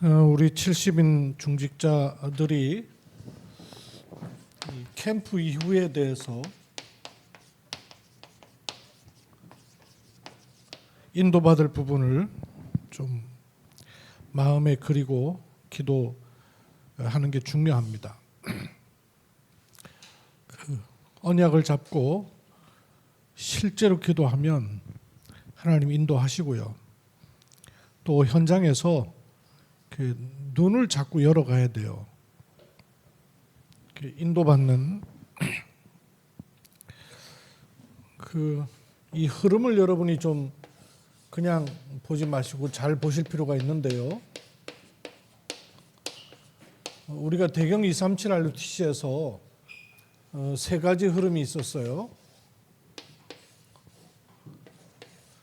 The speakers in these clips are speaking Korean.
우리 70인 중직자들이 이 캠프 이후에 대해서 인도받을 부분을 좀 마음에 그리고 기도하는 게 중요합니다. 언약을 잡고 실제로 기도하면 하나님 인도하시고요. 또 현장에서 그 눈을 자꾸 열어가야 돼요. 인도받는 이 흐름을 여러분이 좀 그냥 보지 마시고 잘 보실 필요가 있는데요. 우리가 대경 237 RUTC에서 세 가지 흐름이 있었어요.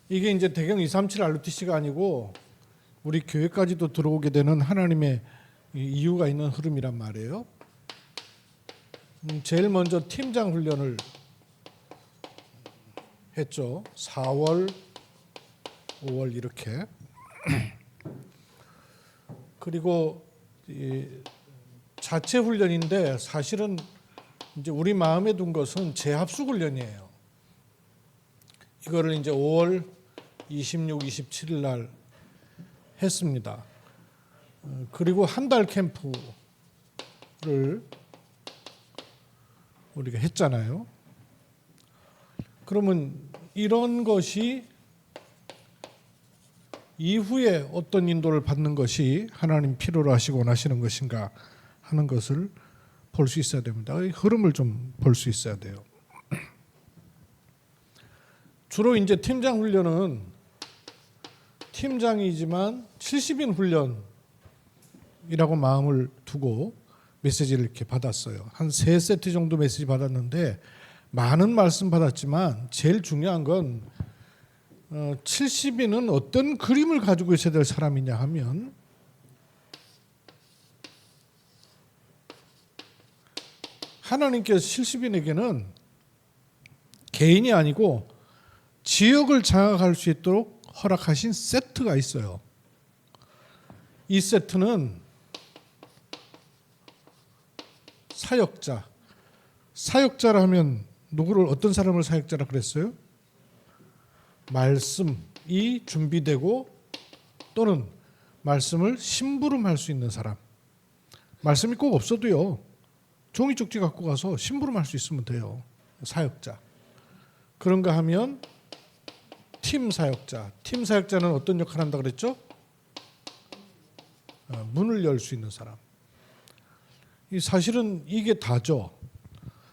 이게 이제 대경 237 RUTC가 아니고 우리 교회까지도 들어오게 되는 하나님의 이유가 있는 흐름이란 말이에요. 제일 먼저 팀장 훈련을 했죠. 4월, 5월 이렇게. 그리고 자체 훈련인데 사실은 이제 우리 마음에 둔 것은 재합숙 훈련이에요. 이거를 이제 5월 26, 27일 날 했습니다. 그리고 한 달 캠프를 우리가 했잖아요. 그러면 이런 것이 이후에 어떤 인도를 받는 것이 하나님 필요로 하시고 원하시는 것인가 하는 것을 볼 수 있어야 됩니다. 흐름을 좀 볼 수 있어야 돼요. 주로 이제 팀장 훈련은 팀장이지만 70인 훈련이라고 마음을 두고 메시지를 이렇게 받았어요. 한 3세트 정도 메시지 받았는데 많은 말씀 받았지만 제일 중요한 건 70인은 어떤 그림을 가지고 있어야 될 사람이냐 하면 하나님께서 70인에게는 개인이 아니고 지역을 장악할 수 있도록 허락하신 세트가 있어요. 이 세트는 사역자라 하면 누구를 어떤 사람을 사역자라 그랬어요? 말씀이 준비되고 또는 말씀을 심부름할 수 있는 사람. 말씀이 꼭 없어도요. 종이 쪽지 갖고 가서 심부름할 수 있으면 돼요. 사역자. 그런가 하면 팀 사역자. 팀 사역자는 어떤 역할을 한다 그랬죠? 문을 열 수 있는 사람. 사실은 이게 다죠.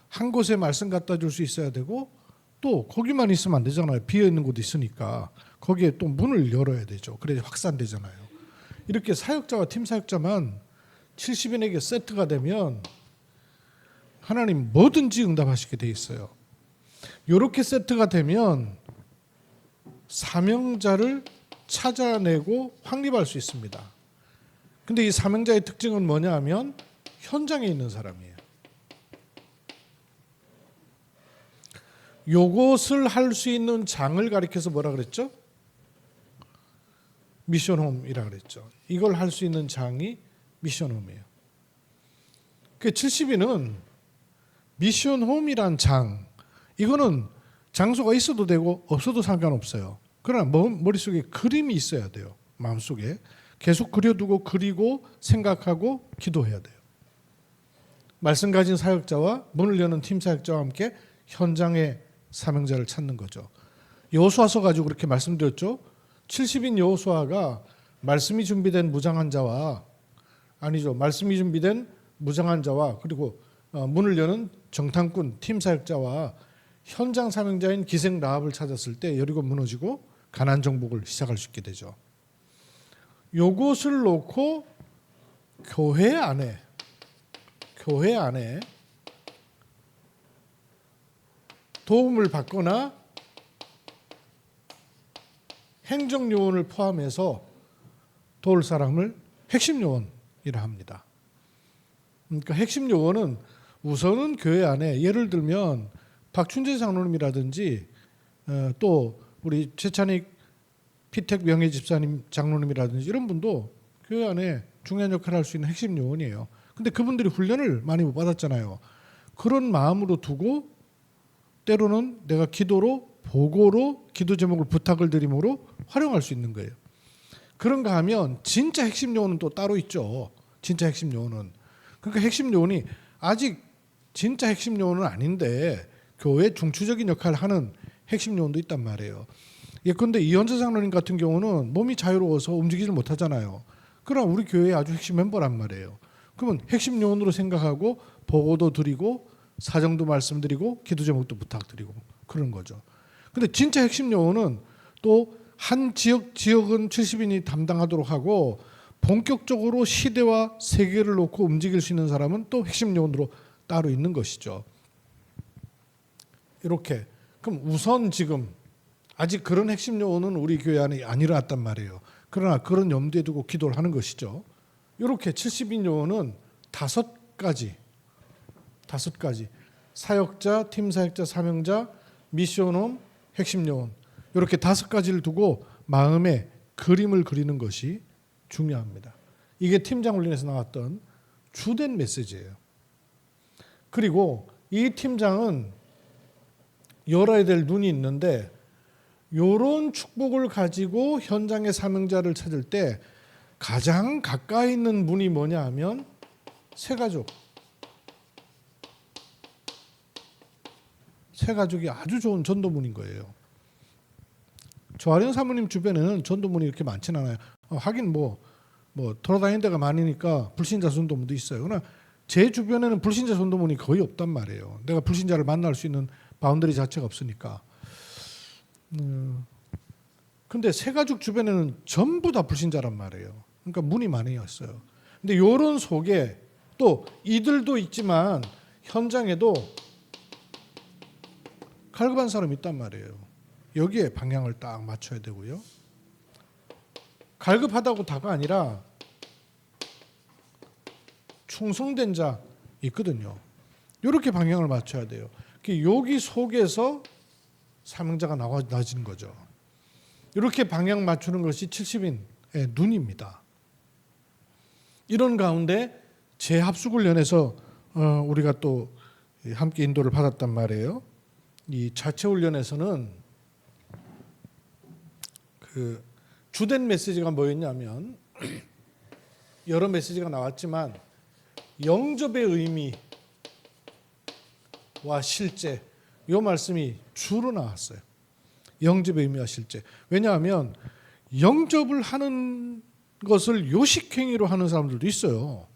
한 곳에 말씀 갖다 줄 수 있어야 되고 또 거기만 있으면 안 되잖아요. 비어있는 곳도 있으니까 거기에 또 문을 열어야 되죠. 그래야 확산되잖아요. 이렇게 사역자와 팀 사역자만 70인에게 세트가 되면 하나님 뭐든지 응답하시게 돼 있어요. 이렇게 세트가 되면 사명자를 찾아내고 확립할 수 있습니다. 근데 이 사명자의 특징은 뭐냐 하면 현장에 있는 사람이에요. 요것을 할 수 있는 장을 가리켜서 뭐라 그랬죠? 미션홈이라 그랬죠. 이걸 할 수 있는 장이 미션홈이에요. 그 70인은 미션홈이란 장, 이거는 장소가 있어도 되고 없어도 상관없어요. 그러나 머릿속에 그림이 있어야 돼요. 마음속에. 계속 그려두고 그리고 생각하고 기도해야 돼요. 말씀 가진 사역자와 문을 여는 팀 사역자와 함께 현장의 사명자를 찾는 거죠. 여호수아서 가지고 그렇게 말씀드렸죠. 70인 여호수아가 말씀이 준비된 무장한 자와 말씀이 준비된 무장한 자와 그리고 문을 여는 정탐꾼 팀 사역자와 현장 사명자인 기생 라합을 찾았을 때 여리고 무너지고 가나안 정복을 시작할 수 있게 되죠. 요것을 놓고 교회 안에 도움을 받거나 행정요원을 포함해서 도울 사람을 핵심요원이라 합니다. 그러니까 핵심요원은 우선은 교회 안에 예를 들면 박춘재 장로님이라든지 또 우리 최찬익 피택 명예 집사님 장로님이라든지 이런 분도 교회 안에 중요한 역할을 할 수 있는 핵심 요원이에요. 근데 그분들이 훈련을 많이 못 받았잖아요. 그런 마음으로 두고 때로는 내가 기도로 보고로 기도 제목을 부탁을 드림으로 활용할 수 있는 거예요. 그런가 하면 진짜 핵심 요원은 또 따로 있죠. 진짜 핵심 요원은. 그러니까 핵심 요원이 아직 진짜 핵심 요원은 아닌데 교회 중추적인 역할을 하는 핵심 요원도 있단 말이에요. 예컨대 이현재 장로님 같은 경우는 몸이 자유로워서 움직이질 못하잖아요. 그러나 우리 교회의 아주 핵심 멤버란 말이에요. 그러면 핵심 요원으로 생각하고 보고도 드리고 사정도 말씀드리고 기도 제목도 부탁드리고 그런 거죠. 근데 진짜 핵심 요원은 또 한 지역은 70인이 담당하도록 하고 본격적으로 시대와 세계를 놓고 움직일 수 있는 사람은 또 핵심 요원으로 따로 있는 것이죠. 이렇게. 그럼 우선 지금 아직 그런 핵심 요원은 우리 교회 안에 안 일어났단 말이에요. 그러나 그런 염두에 두고 기도를 하는 것이죠. 이렇게 70인 요원은 5가지 사역자, 팀 사역자, 사명자, 미션홈, 핵심 요원 이렇게 5가지를 두고 마음에 그림을 그리는 것이 중요합니다. 이게 팀장 훈련에서 나왔던 주된 메시지예요. 그리고 이 팀장은 열어야 될 눈이 있는데 이런 축복을 가지고 현장의 사명자를 찾을 때 가장 가까이 있는 분이 뭐냐 하면 새가족이 아주 좋은 전도문인 거예요. 조아련 사모님 주변에는 전도문이 이렇게 많지는 않아요. 하긴 뭐 돌아다니는 데가 많으니까 불신자 전도문도 있어요. 그러나 제 주변에는 불신자 전도문이 거의 없단 말이에요. 내가 불신자를 만날 수 있는 바운더리 자체가 없으니까. 근데 새가족 주변에는 전부 다 불신자란 말이에요. 그러니까 문이 많이 있어요. 근데 이런 속에 또 이들도 있지만 현장에도 갈급한 사람이 있단 말이에요. 여기에 방향을 딱 맞춰야 되고요. 갈급하다고 다가 아니라 충성된 자 있거든요. 이렇게 방향을 맞춰야 돼요. 여기 속에서 사명자가 나와지는 거죠. 이렇게 방향 맞추는 것이 70인의 눈입니다. 이런 가운데 재합숙훈련에서 우리가 또 함께 인도를 받았단 말이에요. 이 자체훈련에서는 그 주된 메시지가 뭐였냐면 여러 메시지가 나왔지만 영접의 의미와 실제 이 말씀이 주로 나왔어요. 영접의 의미와 실제. 왜냐하면 영접을 하는 것을 요식행위로 하는 사람들도 있어요.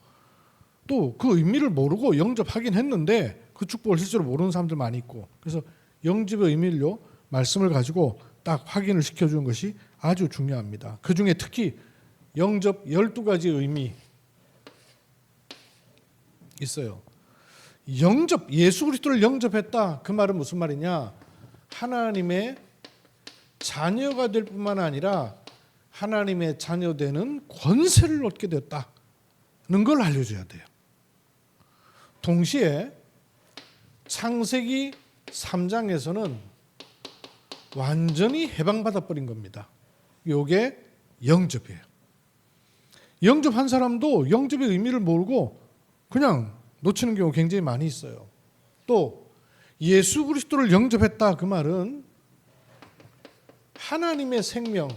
또 그 의미를 모르고 영접하긴 했는데 그 축복을 실제로 모르는 사람들 많이 있고, 그래서 영접의 의미를요 말씀을 가지고 딱 확인을 시켜주는 것이 아주 중요합니다. 그 중에 특히 영접 12가지 의미 있어요. 영접, 예수 그리스도를 영접했다. 그 말은 무슨 말이냐? 하나님의 자녀가 될 뿐만 아니라 하나님의 자녀되는 권세를 얻게 되었다는 걸 알려줘야 돼요. 동시에 창세기 3장에서는 완전히 해방받아 버린 겁니다. 이게 영접이에요. 영접한 사람도 영접의 의미를 모르고 그냥 놓치는 경우 굉장히 많이 있어요. 또 예수 그리스도를 영접했다. 그 말은 하나님의 생명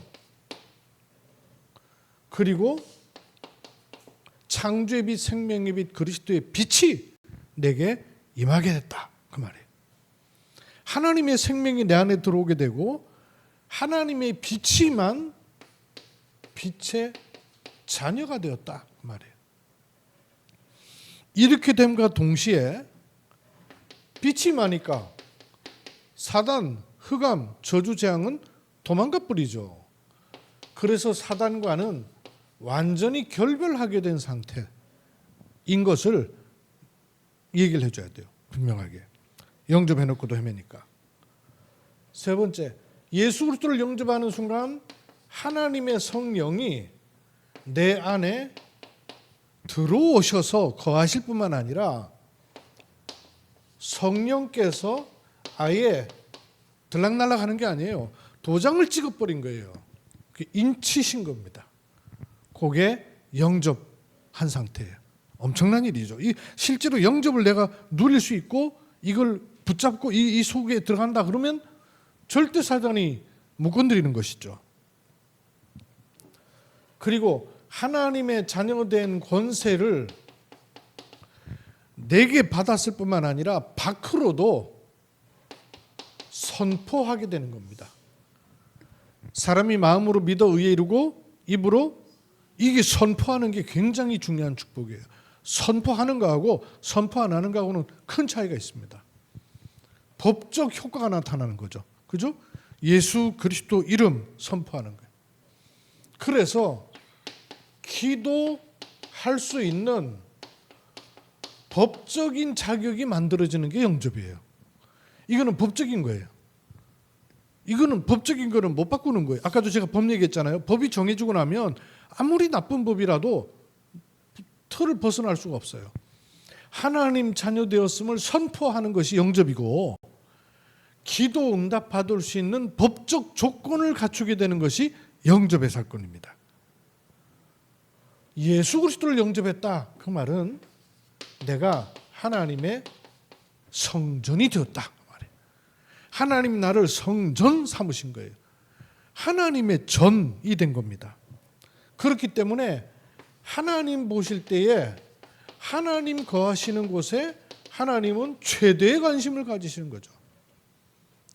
그리고 창조의 빛, 생명의 빛, 그리스도의 빛이 내게 임하게 됐다. 그 말이에요. 하나님의 생명이 내 안에 들어오게 되고 하나님의 빛이만 빛의 자녀가 되었다. 그 말이에요. 이렇게 됨과 동시에 빛이 많으니까 사단, 흑암, 저주, 재앙은 도망가 버리죠. 그래서 사단과는 완전히 결별하게 된 상태인 것을 얘기를 해줘야 돼요. 분명하게. 영접해놓고도 헤매니까. 세 번째, 예수 그리스도를 영접하는 순간 하나님의 성령이 내 안에 들어오셔서 거하실 뿐만 아니라 성령께서 아예 들락날락 하는 게 아니에요. 도장을 찍어버린 거예요. 인치신 겁니다. 그게 영접 한 상태예요. 엄청난 일이죠. 이 실제로 영접을 내가 누릴 수 있고 이걸 붙잡고 이 속에 들어간다 그러면 절대 사단이 못 건드리는 것이죠. 그리고 하나님의 자녀된 권세를 내게 받았을 뿐만 아니라 밖으로도 선포하게 되는 겁니다. 사람이 마음으로 믿어 의에 이르고 입으로, 이게 선포하는 게 굉장히 중요한 축복이에요. 선포하는 거하고 선포 안 하는 거하고는 큰 차이가 있습니다. 법적 효과가 나타나는 거죠. 그죠? 예수 그리스도 이름 선포하는 거예요. 그래서 기도할 수 있는 법적인 자격이 만들어지는 게 영접이에요. 이거는 법적인 거예요. 이거는 법적인 거는 못 바꾸는 거예요. 아까도 제가 법 얘기했잖아요. 법이 정해지고 나면 아무리 나쁜 법이라도 틀을 벗어날 수가 없어요. 하나님 자녀 되었음을 선포하는 것이 영접이고, 기도 응답 받을 수 있는 법적 조건을 갖추게 되는 것이 영접의 사건입니다. 예수 그리스도를 영접했다. 그 말은 내가 하나님의 성전이 되었다. 하나님 나를 성전 삼으신 거예요. 하나님의 전이 된 겁니다. 그렇기 때문에 하나님 보실 때에 하나님 거하시는 곳에 하나님은 최대의 관심을 가지시는 거죠.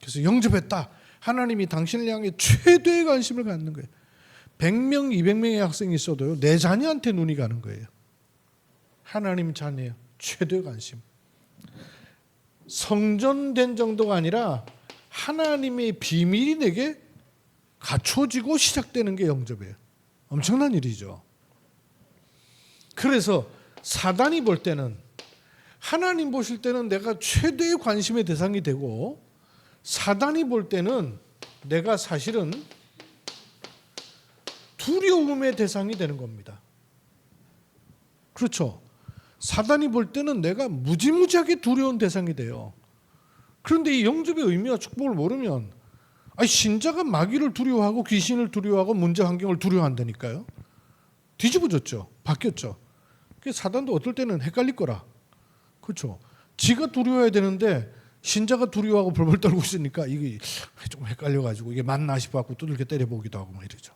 그래서 영접했다. 하나님이 당신을 향해 최대의 관심을 갖는 거예요. 100명, 200명의 학생이 있어도요, 내 자녀한테 눈이 가는 거예요. 하나님 자녀 최대의 관심. 성전된 정도가 아니라 하나님의 비밀이 내게 갖춰지고 시작되는 게 영접이에요. 엄청난 일이죠. 그래서 사단이 볼 때는, 하나님 보실 때는 내가 최대의 관심의 대상이 되고, 사단이 볼 때는 내가 사실은 두려움의 대상이 되는 겁니다. 그렇죠. 사단이 볼 때는 내가 무지무지하게 두려운 대상이 돼요. 그런데 이 영접의 의미와 축복을 모르면, 신자가 마귀를 두려워하고 귀신을 두려워하고 문제 환경을 두려워한다니까요. 뒤집어졌죠. 바뀌었죠. 사단도 어떨 때는 헷갈릴 거라. 그렇죠. 지가 두려워야 되는데 신자가 두려워하고 벌벌 떨고 있으니까 이게 좀 헷갈려가지고 이게 맞나 싶어갖고 두들겨 때려보기도 하고 뭐 이러죠.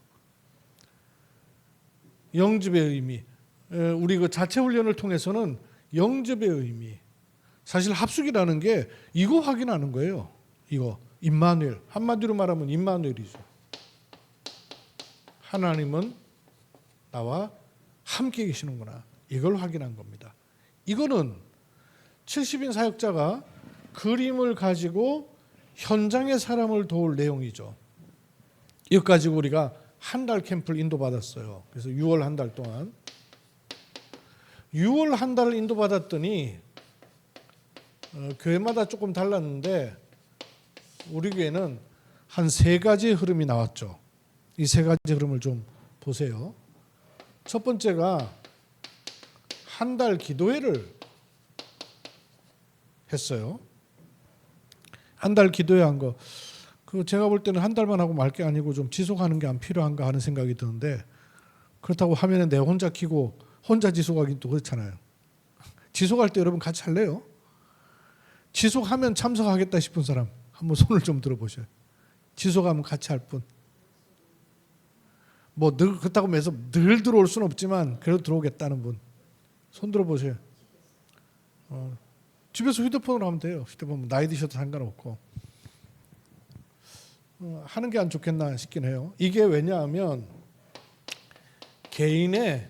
영접의 의미, 우리 그 자체 훈련을 통해서는 영접의 의미, 사실 합숙이라는 게 이거 확인하는 거예요. 이거 임마누엘, 한마디로 말하면 임마누엘이죠. 하나님은 나와 함께 계시는구나, 이걸 확인한 겁니다. 이거는 70인 사역자가 그림을 가지고 현장의 사람을 도울 내용이죠. 이거 가지고 우리가 한 달 캠프를 인도받았어요. 그래서 6월 한 달 동안 6월 한 달을 인도받았더니 교회마다 조금 달랐는데 우리 교회는 한 3가지 흐름이 나왔죠. 이 3가지 흐름을 좀 보세요. 첫 번째가 한 달 기도회를 했어요. 한 달 기도회 한 거, 그 제가 볼 때는 한 달만 하고 말 게 아니고 좀 지속하는 게 안 필요한가 하는 생각이 드는데, 그렇다고 하면은 내가 혼자 키고 혼자 지속하긴 또 그렇잖아요. 지속할 때 여러분 같이 할래요? 지속하면 참석하겠다 싶은 사람 한번 손을 좀 들어보셔요. 지속하면 같이 할 분. 뭐 늘 그렇다고 해서 늘 들어올 수는 없지만 그래도 들어오겠다는 분 손 들어보세요. 집에서 휴대폰으로 하면 돼요. 휴대폰 나이 드셔도 상관없고. 하는 게 안 좋겠나 싶긴 해요. 이게 왜냐하면 개인의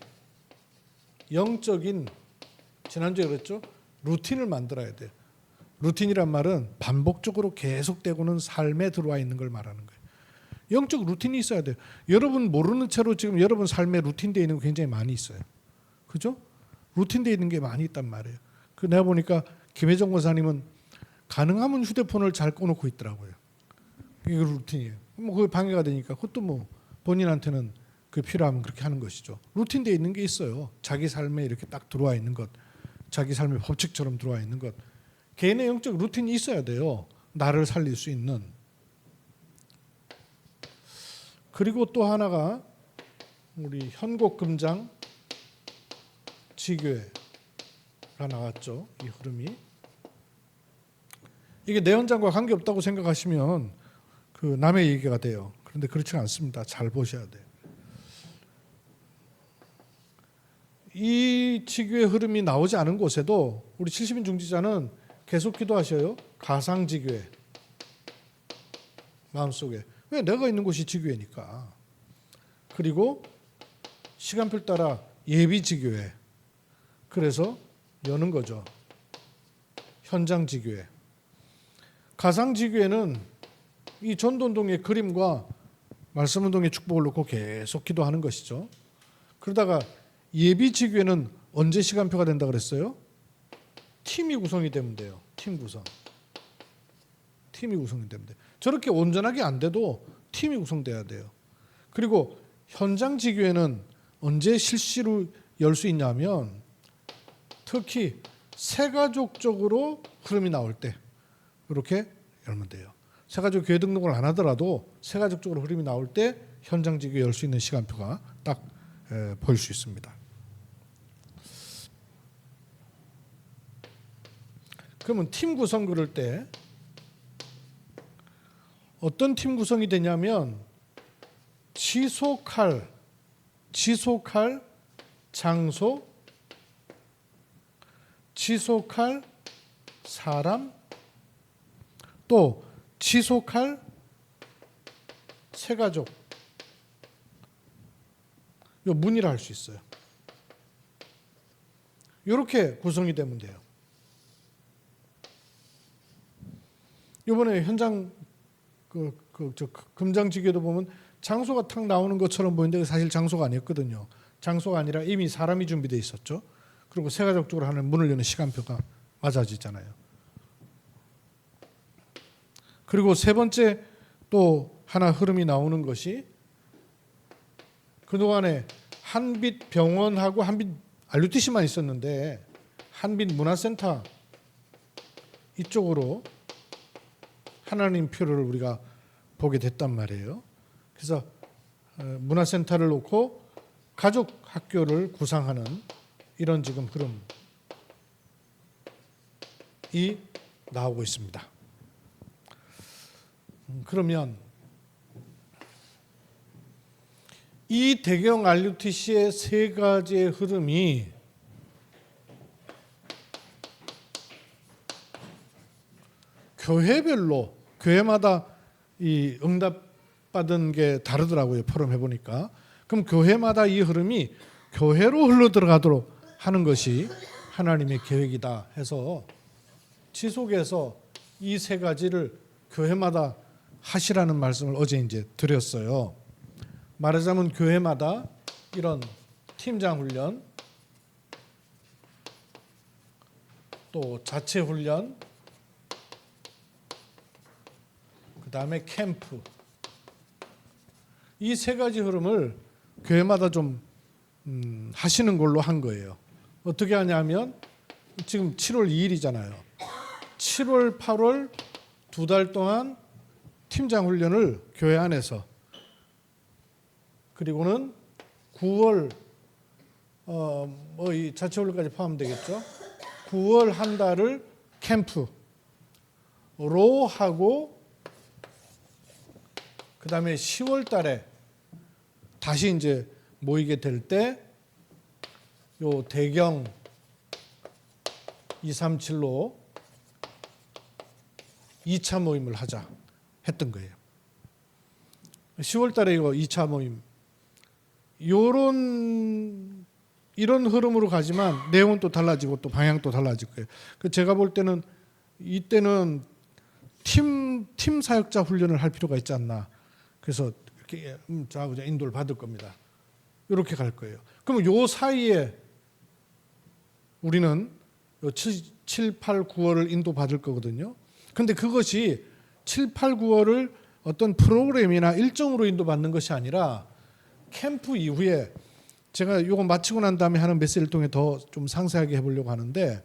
영적인, 지난주에 그랬죠, 루틴을 만들어야 돼요. 루틴이란 말은 반복적으로 계속되고는 삶에 들어와 있는 걸 말하는 거예요. 영적 루틴이 있어야 돼요. 여러분 모르는 채로 지금 여러분 삶에 루틴되어 있는 거 굉장히 많이 있어요. 그죠? 루틴되어 있는 게 많이 있단 말이에요. 그 내가 보니까 김혜정 권사님은 가능하면 휴대폰을 잘 꺼놓고 있더라고요. 이게 루틴이에요. 뭐 그게 방해가 되니까 그것도 뭐 본인한테는 그 필요하면 그렇게 하는 것이죠. 루틴되어 있는 게 있어요. 자기 삶에 이렇게 딱 들어와 있는 것, 자기 삶의 법칙처럼 들어와 있는 것. 개인의 영적 루틴이 있어야 돼요. 나를 살릴 수 있는. 그리고 또 하나가 우리 현곡금장 지교회가 나왔죠. 이 흐름이. 이게 내 현장과 관계없다고 생각하시면 그 남의 얘기가 돼요. 그런데 그렇지 않습니다. 잘 보셔야 돼요. 이 지교의 흐름이 나오지 않은 곳에도 우리 70인 중지자는 계속 기도하셔요. 가상지교회 마음속에. 왜? 내가 있는 곳이 지교회니까. 그리고 시간표를 따라 예비지교회. 그래서 여는 거죠. 현장지교회. 가상지교회는 이 전도운동의 그림과 말씀운동의 축복을 놓고 계속 기도하는 것이죠. 그러다가 예비지교회는 언제 시간표가 된다 그랬어요? 팀이 구성이 되면 돼요. 팀 구성. 팀이 구성이 되면 돼요. 저렇게 온전하게 안 돼도 팀이 구성돼야 돼요. 그리고 현장지교회는 언제 실시로 열 수 있냐면 특히 새가족적으로 흐름이 나올 때 이렇게 열면 돼요. 새가족 교회 등록을 안 하더라도 새가족적으로 흐름이 나올 때 현장지교회 열 수 있는 시간표가 딱 보일 수 있습니다. 그러면 팀 구성 그럴 때 어떤 팀 구성이 되냐면 지속할 장소, 지속할 사람, 또 지속할 새가족. 요 문이라 할 수 있어요. 이렇게 구성이 되면 돼요. 이번에 현장 금장지교도 보면 장소가 탁 나오는 것처럼 보이는데 사실 장소가 아니었거든요. 장소가 아니라 이미 사람이 준비되어 있었죠. 그리고 새가족적으로 하는 문을 여는 시간표가 맞아지잖아요. 그리고 세 번째 또 하나 흐름이 나오는 것이 그동안에 한빛 병원하고 한빛 RUTC만 있었는데 한빛 문화센터 이쪽으로 하나님 표를 우리가 보게 됐단 말이에요. 그래서 문화센터를 놓고 가족 학교를 구상하는 이런 지금 흐름이 나오고 있습니다. 그러면 이 대경 RUTC의 세 가지의 흐름이 교회별로 교회마다 이 응답받은 게 다르더라고요. 포럼 해보니까. 그럼 교회마다 이 흐름이 교회로 흘러 들어가도록 하는 것이 하나님의 계획이다 해서 지속해서 이 세 가지를 교회마다 하시라는 말씀을 어제 이제 드렸어요. 말하자면 교회마다 이런 팀장 훈련, 또 자체 훈련, 그 다음에 캠프, 이 세 가지 흐름을 교회마다 좀 하시는 걸로 한 거예요. 어떻게 하냐면 지금 7월 2일이잖아요. 7월, 8월 두 달 동안 팀장 훈련을 교회 안에서, 그리고는 9월 이 자체 훈련까지 포함되겠죠. 9월 한 달을 캠프로 하고 그 다음에 10월 달에 다시 이제 모이게 될 때 요 대경 237로 2차 모임을 하자 했던 거예요. 10월 달에 이거 2차 모임. 이런 흐름으로 가지만 내용은 또 달라지고 또 방향도 달라질 거예요. 제가 볼 때는 이때는 팀 사역자 훈련을 할 필요가 있지 않나. 그래서 이렇게 자고자 인도를 받을 겁니다. 이렇게 갈 거예요. 그럼 요 사이에 우리는 7, 8, 9월을 인도 받을 거거든요. 근데 그것이 7, 8, 9월을 어떤 프로그램이나 일정으로 인도 받는 것이 아니라 캠프 이후에 제가 이거 마치고 난 다음에 하는 메시지를 통해 더 좀 상세하게 해보려고 하는데,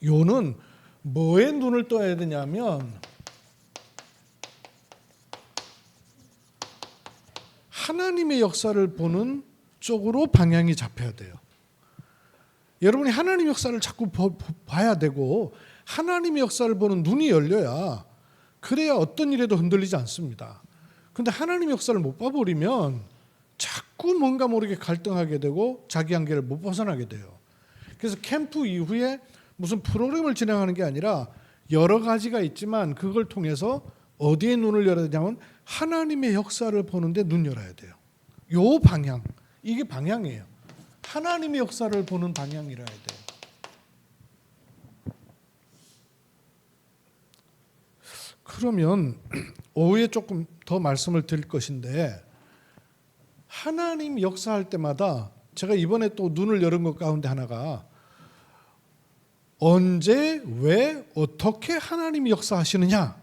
요는 뭐에 눈을 떠야 되냐면 하나님의 역사를 보는 쪽으로 방향이 잡혀야 돼요. 여러분이 하나님의 역사를 자꾸 봐야 되고 하나님의 역사를 보는 눈이 열려야 그래야 어떤 일에도 흔들리지 않습니다. 근데 하나님의 역사를 못 봐버리면 자꾸 뭔가 모르게 갈등하게 되고 자기 한계를 못 벗어나게 돼요. 그래서 캠프 이후에 무슨 프로그램을 진행하는 게 아니라 여러 가지가 있지만 그걸 통해서 어디에 눈을 열어야 되냐면 하나님의 역사를 보는데 눈 열어야 돼요. 요 방향, 이게 방향이에요. 하나님의 역사를 보는 방향이라야 돼요. 그러면 오후에 조금 더 말씀을 드릴 것인데 하나님 역사할 때마다 제가 이번에 또 눈을 열은 것 가운데 하나가 언제, 왜, 어떻게 하나님이 역사하시느냐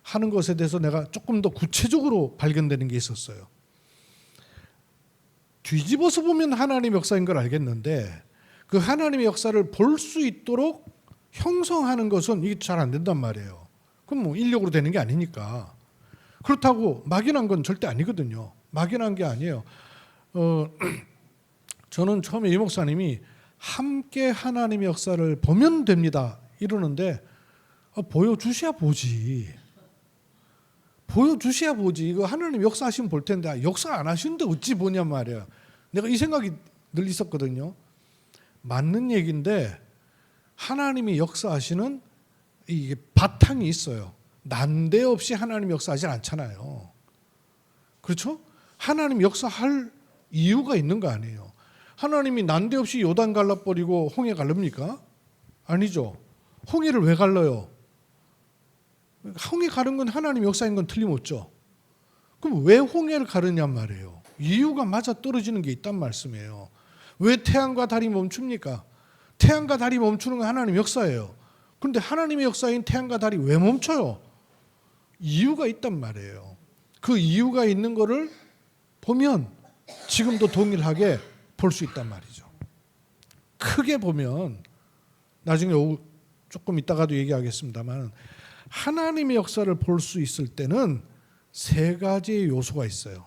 하는 것에 대해서 내가 조금 더 구체적으로 발견되는 게 있었어요. 뒤집어서 보면 하나님의 역사인 걸 알겠는데 그 하나님의 역사를 볼 수 있도록 형성하는 것은 이게 잘 안 된단 말이에요. 그럼 뭐 인력으로 되는 게 아니니까. 그렇다고 막연한 건 절대 아니거든요. 막연한 게 아니에요. 저는 처음에 이 목사님이 함께 하나님의 역사를 보면 됩니다 이러는데 보여주셔야 보지. 보여주셔야 보지. 이거 하나님 역사하시면 볼 텐데 역사 안 하시는데 어찌 보냔 말이야. 내가 이 생각이 늘 있었거든요. 맞는 얘기인데 하나님이 역사하시는 이게 바탕이 있어요. 난데없이 하나님이 역사하지 않잖아요. 그렇죠? 하나님 역사할 이유가 있는 거 아니에요. 하나님이 난데없이 요단 갈라버리고 홍해 갈릅니까? 아니죠. 홍해를 왜 갈라요? 홍해 가른 건 하나님 역사인 건 틀림없죠. 그럼 왜 홍해를 가르냔 말이에요. 이유가 맞아 떨어지는 게 있단 말씀이에요. 왜 태양과 달이 멈춥니까? 태양과 달이 멈추는 건 하나님 역사예요. 그런데 하나님의 역사인 태양과 달이 왜 멈춰요? 이유가 있단 말이에요. 그 이유가 있는 거를 보면 지금도 동일하게 볼 수 있단 말이죠. 크게 보면 나중에 조금 이따가도 얘기하겠습니다만 하나님의 역사를 볼 수 있을 때는 세 가지의 요소가 있어요.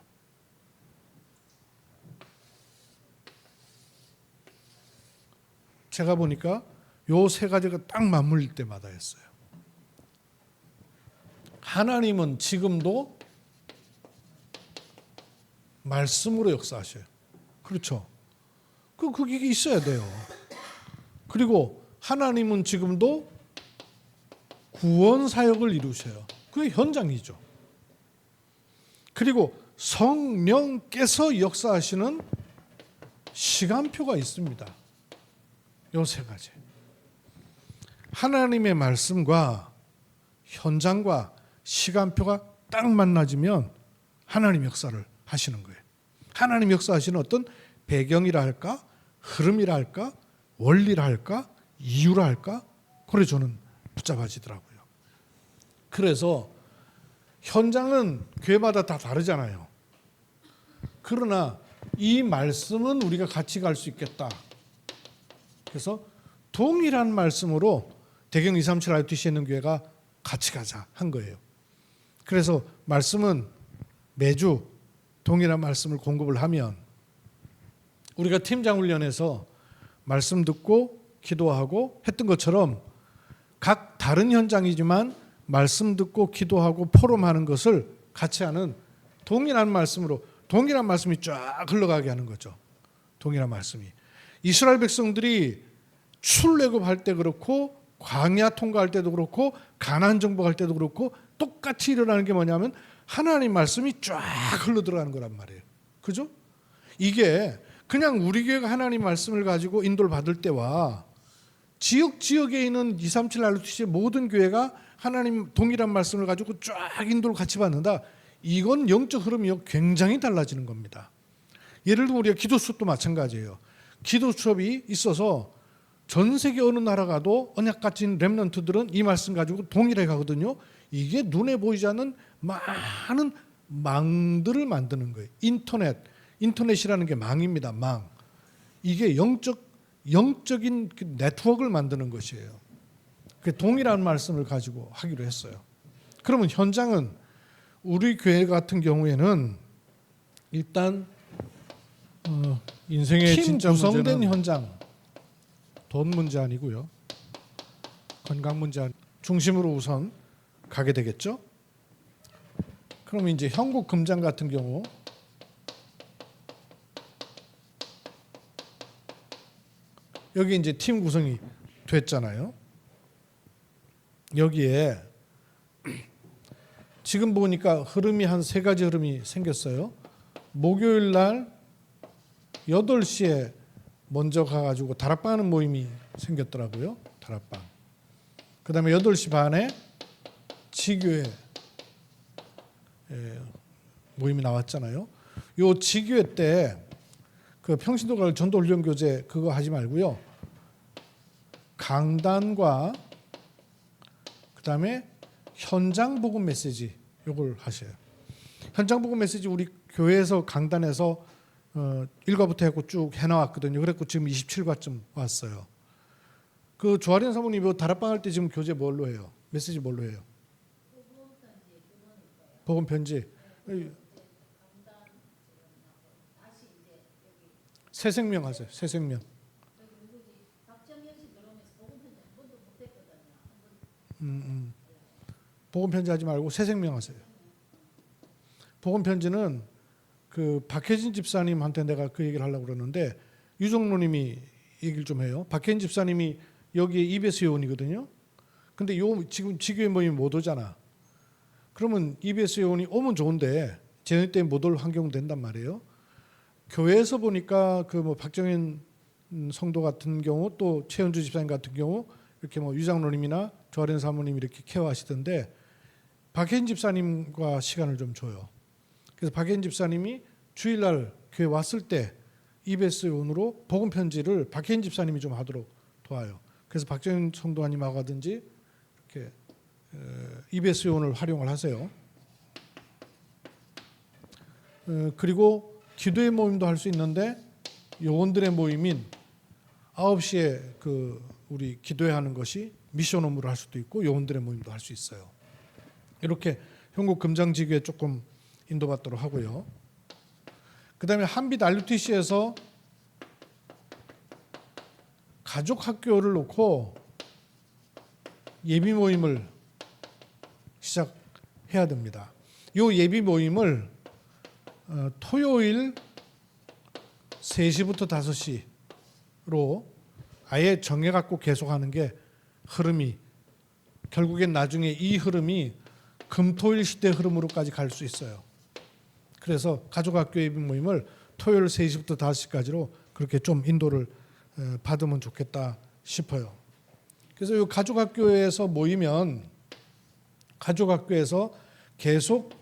제가 보니까 요 세 가지가 딱 맞물릴 때마다였어요. 하나님은 지금도 말씀으로 역사하셔요. 그렇죠? 그게 있어야 돼요. 그리고 하나님은 지금도 구원 사역을 이루셔요. 그게 현장이죠. 그리고 성령께서 역사하시는 시간표가 있습니다. 요 세 가지. 하나님의 말씀과 현장과 시간표가 딱 만나지면 하나님 역사를 하시는 거예요. 하나님 역사하시는 어떤 배경이라 할까, 흐름이라 할까, 원리라 할까, 이유라 할까, 그래 저는 붙잡아지더라고요. 그래서 현장은 교회마다 다 다르잖아요. 그러나 이 말씀은 우리가 같이 갈 수 있겠다. 그래서 동일한 말씀으로 대경 237 RTC에 있는 교회가 같이 가자 한 거예요. 그래서 말씀은 매주 동일한 말씀을 공급을 하면 우리가 팀장 훈련에서 말씀 듣고 기도하고 했던 것처럼 각 다른 현장이지만 말씀 듣고 기도하고 포럼하는 것을 같이 하는 동일한 말씀으로 동일한 말씀이 쫙 흘러가게 하는 거죠. 동일한 말씀이. 이스라엘 백성들이 출애굽할 때 그렇고 광야 통과할 때도 그렇고 가나안 정복할 때도 그렇고 똑같이 일어나는 게 뭐냐면 하나님 말씀이 쫙 흘러 들어가는 거란 말이에요. 그죠? 이게 그냥 우리 교회가 하나님 말씀을 가지고 인도를 받을 때와 지역에 있는 237 RTC의 모든 교회가 하나님 동일한 말씀을 가지고 쫙 인도를 같이 받는다. 이건 영적 흐름이 굉장히 달라지는 겁니다. 예를 들면 우리가 기도 수업도 마찬가지예요. 기도 수업이 있어서 전 세계 어느 나라 가도 언약 가진 렘넌트들은 이 말씀 가지고 동일하게 가거든요. 이게 눈에 보이지 않는 많은 망들을 만드는 거예요. 인터넷이라는 게 망입니다. 망. 이게 영적인 네트워크를 만드는 것이에요. 동일한 말씀을 가지고 하기로 했어요. 그러면 현장은 우리 교회 같은 경우에는 일단 인생의 진짜 구성된 현장 돈 문제 아니고요. 건강 문제 중심으로 우선 가게 되겠죠. 그러면 이제 형국 금장 같은 경우 여기 이제 팀 구성이 됐잖아요. 여기에 지금 보니까 흐름이 한 세 가지 흐름이 생겼어요. 목요일 날 8시에 먼저 가가지고 다락방 하는 모임이 생겼더라고요. 다락방. 그 다음에 8시 반에 지교회 모임이 나왔잖아요. 요 지교회 때 그 평신도가 전도훈련 교재 그거 하지 말고요. 강단과 그 다음에 현장 복음 메시지 요걸 하셔요. 현장 복음 메시지 우리 교회에서 강단에서 1과부터 해고 쭉 해나왔거든요. 그래서 지금 27과쯤 왔어요. 그 조아련 사모님 다락방 할 때 지금 교재 뭘로 해요? 메시지 뭘로 해요? 복음 편지. 새 생명 하세요. 새 생명. 복음 편지 하지 말고 새 생명 하세요. 복음 편지는 그 박혜진 집사님한테 내가 그 얘기를 하려고 그러는데 유정로님이 얘기를 좀 해요. 박혜진 집사님이 여기에 EBS 요원이거든요. 근데 지금 지교회 모임 못 오잖아. 그러면 EBS 요원이 오면 좋은데 재능 때문에 못 올 환경 된단 말이에요. 교회에서 보니까 그 뭐 박정현 성도 같은 경우 또 최은주 집사님 같은 경우 이렇게 뭐 유장로님이나 조아련 사모님 이렇게 케어하시던데 박혜인 집사님과 시간을 좀 줘요. 그래서 박혜인 집사님이 주일날 교회 왔을 때 EBS 요원으로 복음 편지를 박혜인 집사님이 좀 하도록 도와요. 그래서 박정현 성도님하고 하든지 이렇게 EBS 요원을 활용을 하세요. 그리고 기도의 모임도 할 수 있는데 요원들의 모임인 9시에 그 우리 기도회 하는 것이 미션 업무를 할 수도 있고 요원들의 모임도 할 수 있어요. 이렇게 형국 금장지교에 조금 인도받도록 하고요. 그 다음에 한빛 RUTC에서 가족 학교를 놓고 예비 모임을 시작해야 됩니다. 이 예비 모임을 토요일 3시부터 5시로 아예 정해갖고 계속하는 게 흐름이 결국엔 나중에 이 흐름이 금토일 시대 흐름으로까지 갈 수 있어요. 그래서 가족학교 예비 모임을 토요일 3시부터 5시까지로 그렇게 좀 인도를 받으면 좋겠다 싶어요. 그래서 이 가족학교에서 모이면 가족학교에서 계속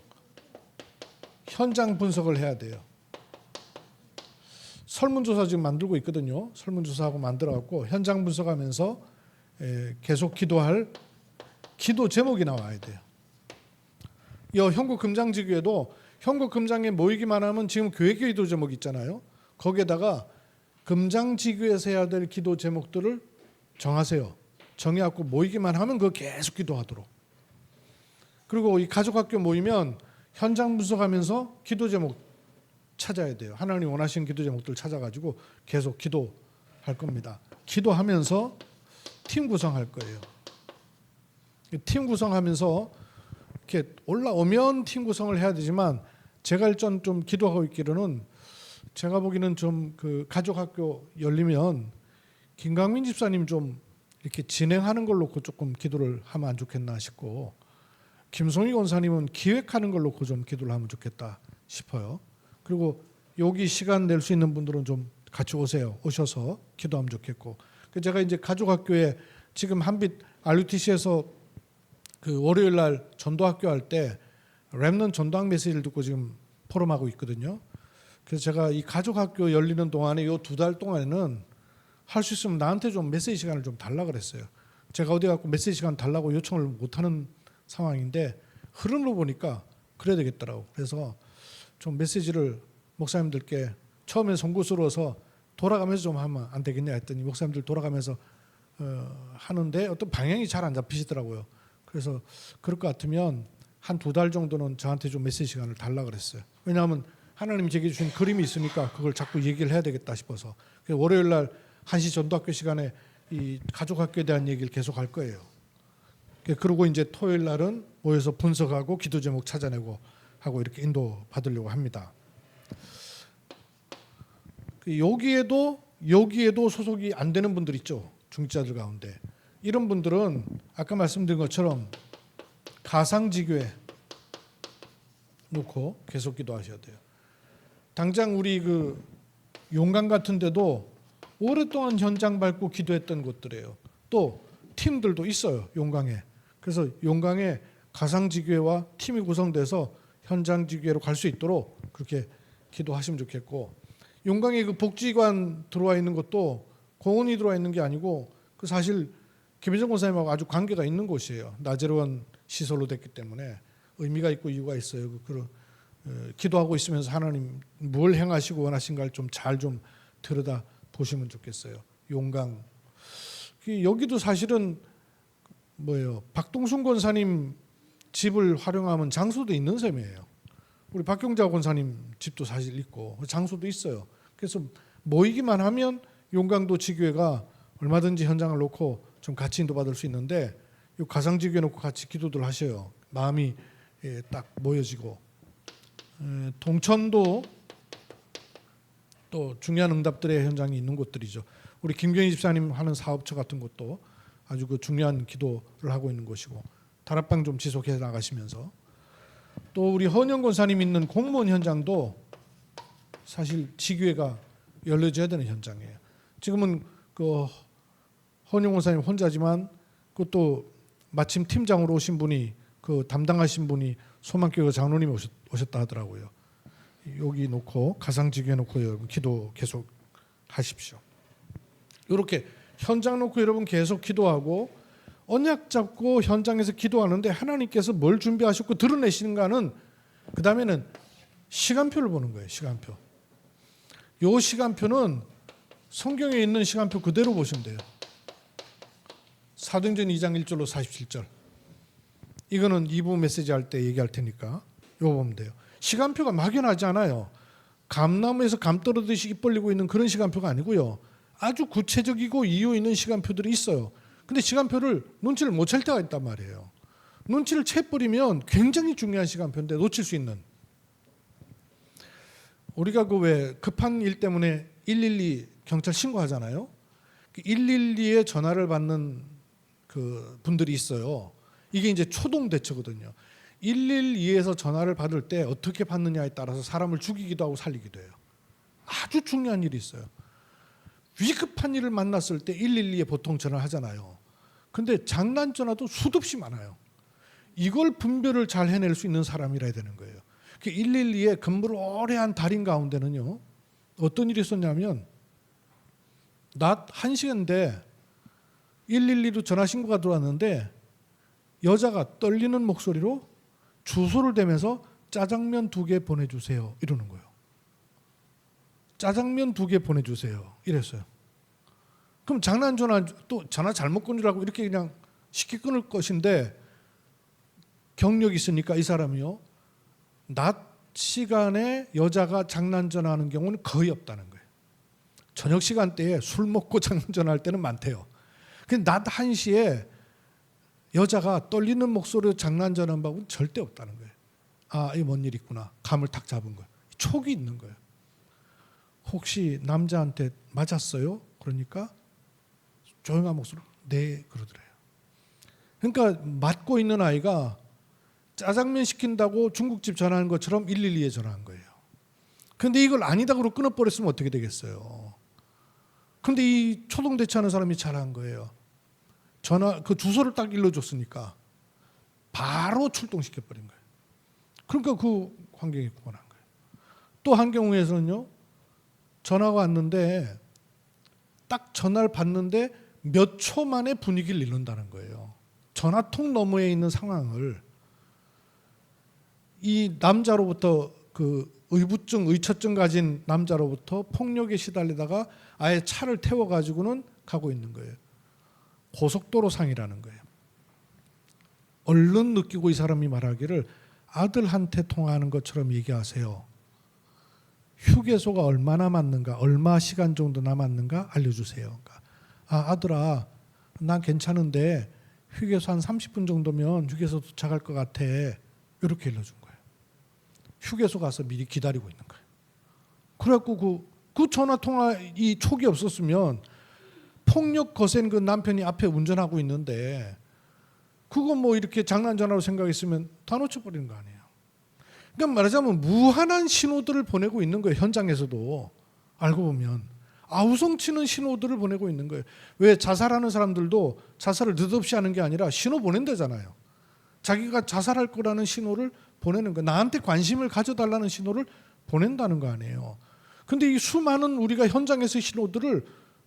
현장 분석을 해야 돼요. 설문조사 지금 만들고 있거든요. 설문조사하고 만들어갖고 현장 분석하면서 계속 기도할 기도 제목이 나와야 돼요. 이 형국 금장지교에도 형국 금장에 모이기만 하면 지금 교회 기도 제목 있잖아요. 거기에다가 금장지교에서 해야 될 기도 제목들을 정하세요. 정해갖고 모이기만 하면 그거 계속 기도하도록. 그리고 이 가족학교 모이면 현장 분석하면서 기도 제목 찾아야 돼요. 하나님 원하시는 기도 제목들 찾아가지고 계속 기도할 겁니다. 기도하면서 팀 구성할 거예요. 팀 구성하면서 이렇게 올라오면 팀 구성을 해야 되지만 제가 일단 좀 기도하고 있기로는 제가 보기에는 좀 그 가족학교 열리면 김강민 집사님 좀 이렇게 진행하는 걸 놓고 조금 기도를 하면 안 좋겠나 싶고 김송희 권사님은 기획하는 걸 놓고 좀 기도를 하면 좋겠다 싶어요. 그리고 여기 시간 낼 수 있는 분들은 좀 같이 오세요. 오셔서 기도하면 좋겠고. 제가 이제 가족학교에 지금 한빛 RUTC에서 그 월요일 날 전도학교 할 때 렘넌트 전도학 메시지를 듣고 지금 포럼하고 있거든요. 그래서 제가 이 가족학교 열리는 동안에 이 2달 동안에는 할 수 있으면 나한테 좀 메시지 시간을 좀 달라 그랬어요. 제가 어디 갖고 메시지 시간 달라고 요청을 못하는 상황인데 흐름으로 보니까 그래야 되겠더라고. 그래서 좀 메시지를 목사님들께 처음에 송구스러워서 돌아가면서 좀 하면 안 되겠냐 했더니 목사님들 돌아가면서 하는데 어떤 방향이 잘 안 잡히시더라고요. 그래서 그럴 것 같으면 한 2달 정도는 저한테 좀 메시지 시간을 달라 그랬어요. 왜냐하면 하나님이 제게 주신 그림이 있으니까 그걸 자꾸 얘기를 해야 되겠다 싶어서. 그래서 월요일 날 1시 전도학교 시간에 이 가족학교에 대한 얘기를 계속 할 거예요. 그리고 이제 토요일 날은 모여서 분석하고 기도 제목 찾아내고 하고 이렇게 인도 받으려고 합니다. 여기에도 소속이 안 되는 분들 있죠. 중직자들 가운데. 이런 분들은 아까 말씀드린 것처럼 가상지교에 놓고 계속 기도하셔야 돼요. 당장 우리 그 용강 같은 데도 오랫동안 현장 밟고 기도했던 곳들이에요. 또 팀들도 있어요. 용강에. 그래서 용강에 가상지교회와 팀이 구성돼서 현장지교회로 갈 수 있도록 그렇게 기도하시면 좋겠고, 용강에 그 복지관 들어와 있는 것도 공원이 들어와 있는 게 아니고 그 사실 김혜정 권사님하고 아주 관계가 있는 곳이에요. 나제로원 시설로 됐기 때문에 의미가 있고 이유가 있어요. 기도하고 있으면서 하나님 뭘 행하시고 원하신가를 좀 잘 좀 들여다 보시면 좋겠어요. 용강. 여기도 사실은 뭐예요? 박동순 권사님 집을 활용하면 장소도 있는 셈이에요. 우리 박경자 권사님 집도 사실 있고 장소도 있어요. 그래서 모이기만 하면 용강도 지교회가 얼마든지 현장을 놓고 좀 같이 인도받을 수 있는데 이 가상지교회 놓고 같이 기도들 하셔요. 마음이 딱 모여지고. 동천도 또 중요한 응답들의 현장이 있는 곳들이죠. 우리 김경희 집사님 하는 사업처 같은 것도 아주 그 중요한 기도를 하고 있는 곳이고, 다락방 좀 지속해 나가시면서, 또 우리 헌영 권사님 있는 공무원 현장도 사실 지교회가 열려져야 되는 현장이에요. 지금은 그 헌영 권사님 혼자지만 그것도 마침 팀장으로 오신 분이 그 담당하신 분이 소망교회 장로님이 오셨다 하더라고요. 여기 놓고 가상지교회 놓고 여러분 기도 계속 하십시오. 이렇게 현장 놓고 여러분 계속 기도하고 언약 잡고 현장에서 기도하는데 하나님께서 뭘 준비하셨고 드러내시는가는 그 다음에는 시간표를 보는 거예요. 시간표. 이 시간표는 성경에 있는 시간표 그대로 보시면 돼요. 사도행전 2장 1절로 47절. 이거는 2부 메시지 할 때 얘기할 테니까 이거 보면 돼요. 시간표가 막연하지 않아요. 감나무에서 감 떨어듯이 입 벌리고 있는 그런 시간표가 아니고요. 아주 구체적이고 이유 있는 시간표들이 있어요. 근데 시간표를 눈치를 못 챌 때가 있단 말이에요. 눈치를 채버리면 굉장히 중요한 시간표인데 놓칠 수 있는. 우리가 그 왜 급한 일 때문에 112 경찰 신고하잖아요. 112에 전화를 받는 그 분들이 있어요. 이게 이제 초동 대처거든요. 112에서 전화를 받을 때 어떻게 받느냐에 따라서 사람을 죽이기도 하고 살리기도 해요. 아주 중요한 일이 있어요. 위급한 일을 만났을 때 112에 보통 전화를 하잖아요. 근데 장난 전화도 수도 없이 많아요. 이걸 분별을 잘 해낼 수 있는 사람이라야 되는 거예요. 112에 근무를 오래 한 달인 가운데는요. 어떤 일이 있었냐면 낮 1시간인데 112로 전화 신고가 들어왔는데 여자가 떨리는 목소리로 주소를 대면서 짜장면 2개 보내주세요 이러는 거예요. 짜장면 2개 보내주세요 이랬어요. 그럼 장난 전화 또 전화 잘못 끊으라고 이렇게 그냥 쉽게 끊을 것인데 경력이 있으니까 이 사람이요. 낮 시간에 여자가 장난 전화하는 경우는 거의 없다는 거예요. 저녁 시간대에 술 먹고 장난 전화할 때는 많대요. 근데 낮 1시에 여자가 떨리는 목소리로 장난 전화한 방법은 절대 없다는 거예요. 아, 이 뭔 일 있구나. 감을 탁 잡은 거예요. 촉이 있는 거예요. 혹시 남자한테 맞았어요? 그러니까 조용한 목소리로 네 그러더래요. 그러니까 맞고 있는 아이가 짜장면 시킨다고 중국집 전화하는 것처럼 112에 전화한 거예요. 근데 이걸 아니다고 끊어버렸으면 어떻게 되겠어요? 근데 이 초동 대처하는 사람이 잘한 거예요. 전화 그 주소를 딱 일러줬으니까 바로 출동시켜버린 거예요. 그러니까 그 환경이 구원한 거예요. 또 한 경우에서는요. 전화가 왔는데 딱 전화를 받는데 몇 초 만에 분위기를 잃는다는 거예요. 전화통 너머에 있는 상황을 이 남자로부터 그 의부증, 의처증 가진 남자로부터 폭력에 시달리다가 아예 차를 태워가지고는 가고 있는 거예요. 고속도로 상이라는 거예요. 얼른 느끼고 이 사람이 말하기를 아들한테 통화하는 것처럼 얘기하세요. 휴게소가 얼마나 남았는가, 얼마 시간 정도 남았는가 알려주세요. 그러니까 아들아, 난 괜찮은데 휴게소 한 30분 정도면 휴게소 도착할 것 같아. 이렇게 일러준 거예요. 휴게소 가서 미리 기다리고 있는 거예요. 그래갖고 그 전화 통화 이 촉이 없었으면 폭력 거센 그 남편이 앞에 운전하고 있는데 그거 뭐 이렇게 장난 전화로 생각했으면 다 놓쳐버리는 거 아니에요. 그러니까 말하자면 무한한 신호들을 보내고 있는 거예요. 현장에서도 알고 보면 아우성치는 신호들을 보내고 있는 거예요. 왜 자살하는 사람들도 자살을 느닷없이 하는 게 아니라 신호 보낸다잖아요. 자기가 자살할 거라는 신호를 보내는 거예요. 나한테 관심을 가져달라는 신호를 보낸다는 거 아니에요. 근데 이 수많은 우리가 현장에서의 신호들을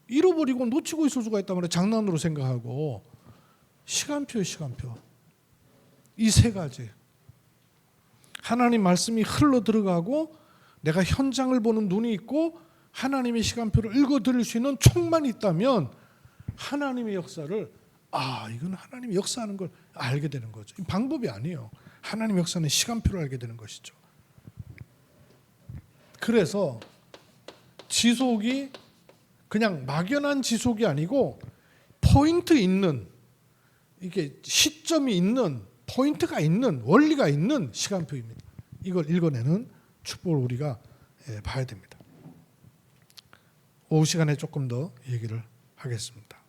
잃어버리고 놓치고 있을 수가 있단 말이에요. 장난으로 생각하고. 시간표예요, 시간표. 이 세 가지. 하나님 말씀이 흘러 들어가고 내가 현장을 보는 눈이 있고 하나님의 시간표를 읽어드릴 수 있는 촉만 있다면 하나님의 역사를 이건 하나님이 역사하는 걸 알게 되는 거죠. 방법이 아니에요. 하나님의 역사는 시간표를 알게 되는 것이죠. 그래서 지속이 그냥 막연한 지속이 아니고 포인트 있는 이게 시점이 있는 포인트가 있는 원리가 있는 시간표입니다. 이걸 읽어내는 축복을 우리가 봐야 됩니다. 오후 시간에 조금 더 얘기를 하겠습니다.